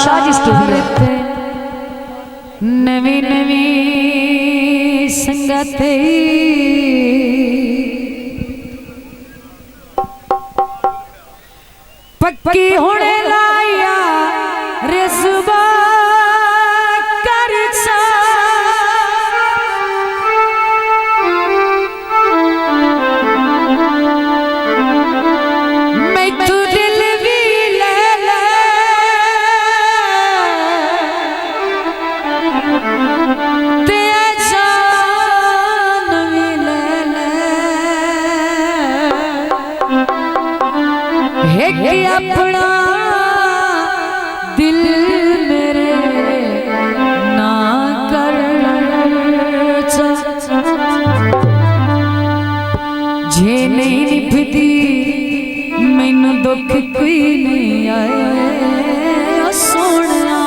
Shah studio नवी नवी संगत पक्की होने लाया रेसबा कर मैं तू दिल भी ले ले ते जान भी ले ले है कि अपना दिल मेरे ना कर जे नहीं निभदी मैनू दुख कोई नहीं आए सोना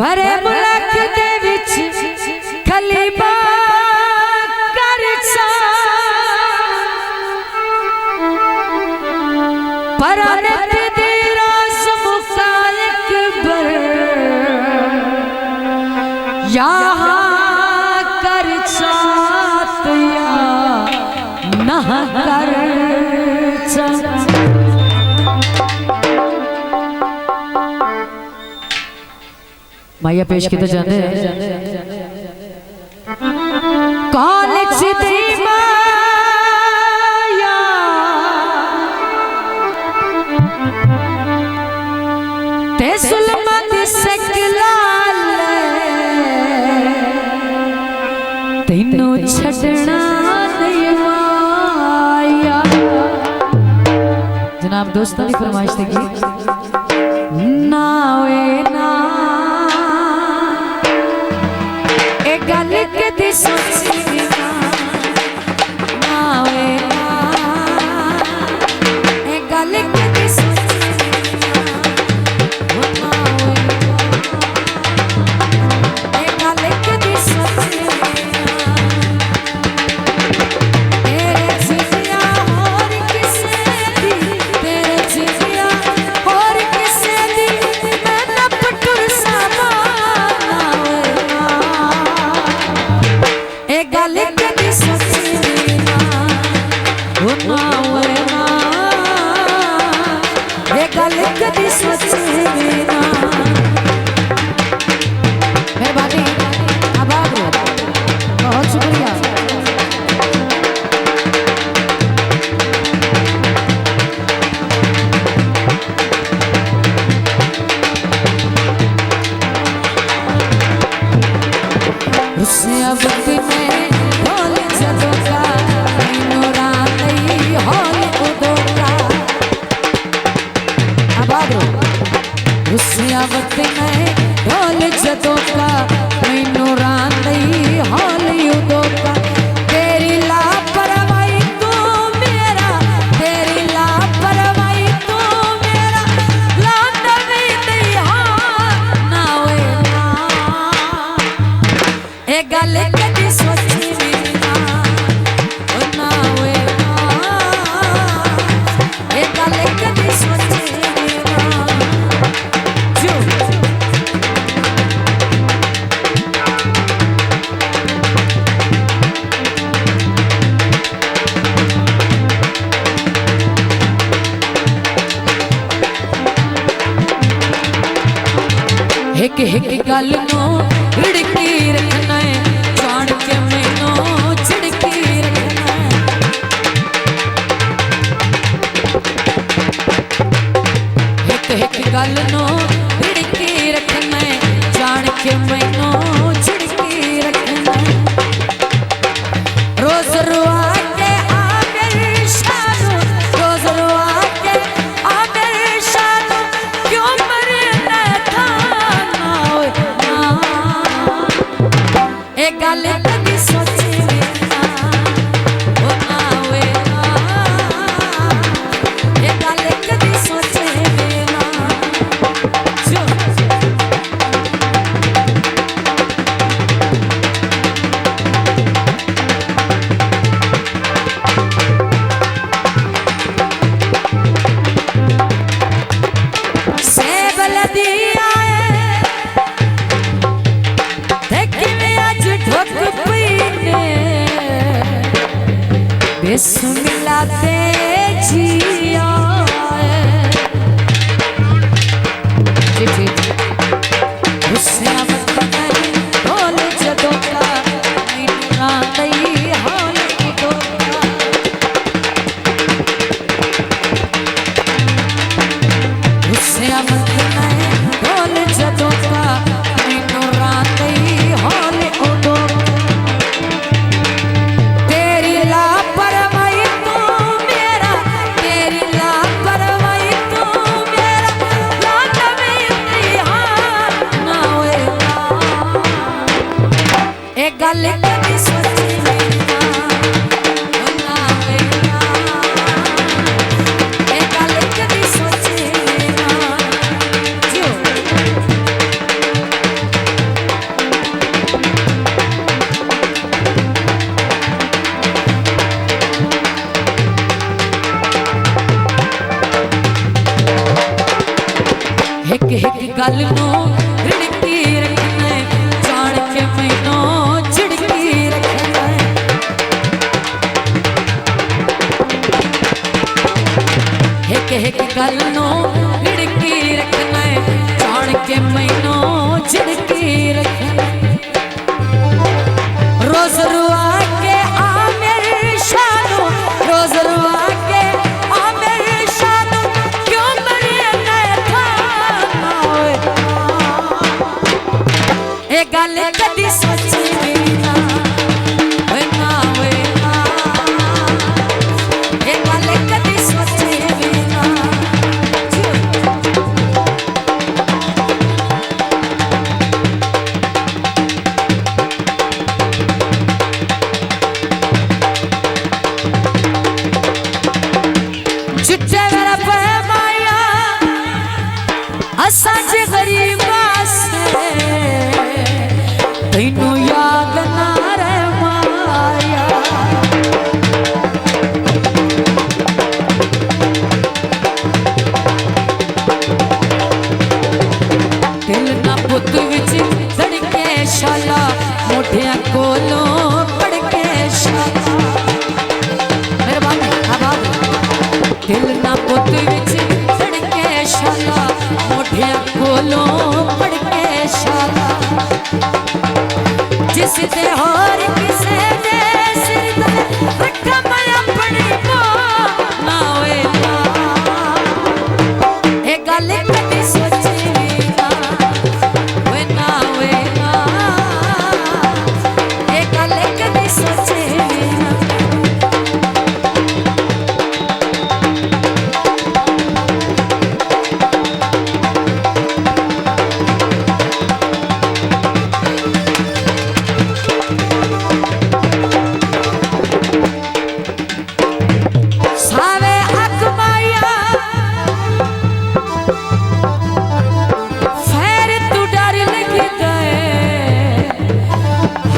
भरे मुल्क दे विच खलीबा कर परनत दी रास मुसालिक बर यहाँ कर साथ या न कर माया पेश के तो जाने कॉलेज दी माया ते सुलमत सकलाल तेनू छड़ना नहीं माया। जनाब दोस्तों की फरमाइश थी ना वे ना ए गल कदी सोची ना वे ना ए गल कदी एक गल नो रिड़की रखना है जान के मैनू छिड़की रखना है एक गल नो रिड़की रखना है जान के मैनू छिड़की रखना है रोज रुआ के आमिर शानू रोज रुआ के आमिर शानू क्यों मरना था गल कदी सोची ना ओ ना वे ना ये गल कदी सोची ना जो इस मिलाते जिया उससे मत नहीं ढोल जदों का मीठा नहीं हाल उदों का उससे मत नहीं ढोल जदों का मीठा नहीं हाल उदों गल कभी सोची ना ना ए गल कभी सोची ना जो एक एक गल नो रिड़की रखना जान के मैनू एक गल नो रिड़की रखना जान के मैनू झिड़की रखना रोज रुआ के आ मेरी शानू रोज रुआ के आ मेरी शानू क्यों मरे था ए गल कदी सोची भी ना असांजे गरीबा से तैनू याद ना रे माया दिल ना पुत विच धड़के शाला मोढियां कोलों पड़के शाला मेरे बाप दिल ना पुत विच धड़के शाला मोढियां कोलों पड़के शाला जिस दे होर किसे दे सिर ते रखा मैं अपनी ना होए ना ए गल कदी सोची ना होए ना होए ना ए गल कदी सोची ना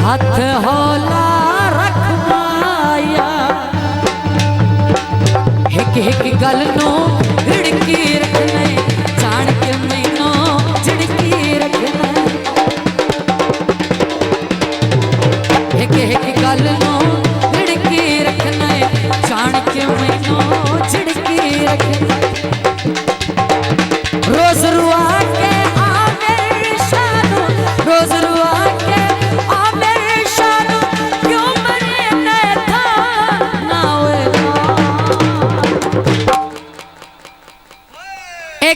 हाथ हौला रख माया एक एक गल नो रिड़की रखना जान के मैनू झिड़की रखना एक एक गल नो रिड़की रखना जान के मैनू झिड़की रखना रोज रुआ के आ मेरी शानू रोज रुआ के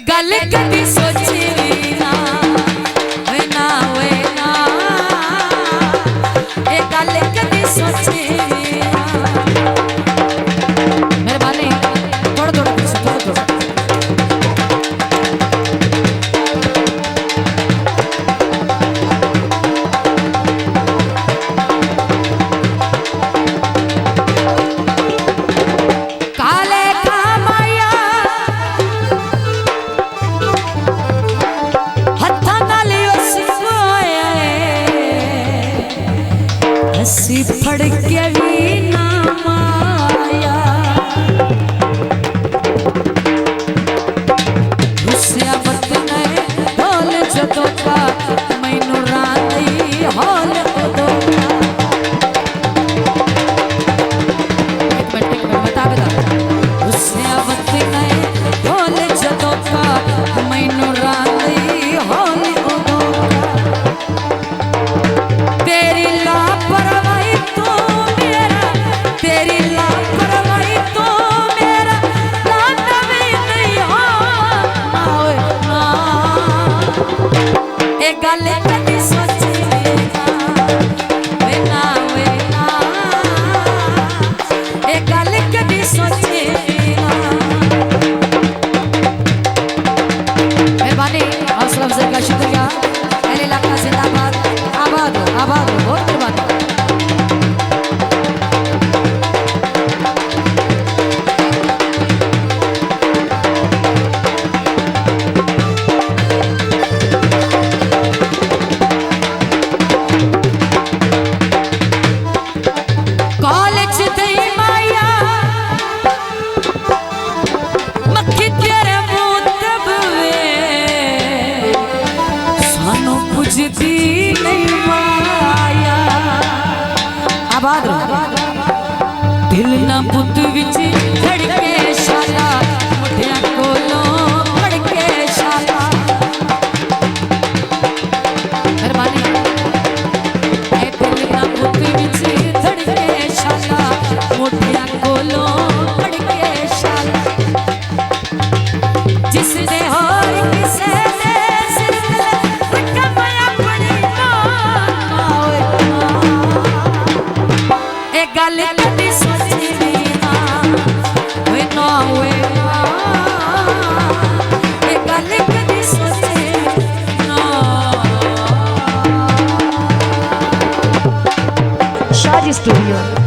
गल कदी सोची ना होए ना होए ना ए गल कदी सोची मेरे बाले थोड़ा थोड़ा पीछे थोड़ा थोड़ा कि तेरे मुंह तब वे सानू पुछदी नहीं माया। आबाद रहो। दिल ना बुद्ध विच धड़के शाला मुठिया कोलों फड़के शाला। मेहरबानी। ए दिल ना बुद्ध विच धड़के शाला मुठिया कोलों फड़के शाला। जिसने होर किसे दे सिर ते कमाया पड़ी ना होए। ए गल कदी सोची नहीं ना होए ना होए। ए गल कदी सोची ना। शादी स्टूडियो।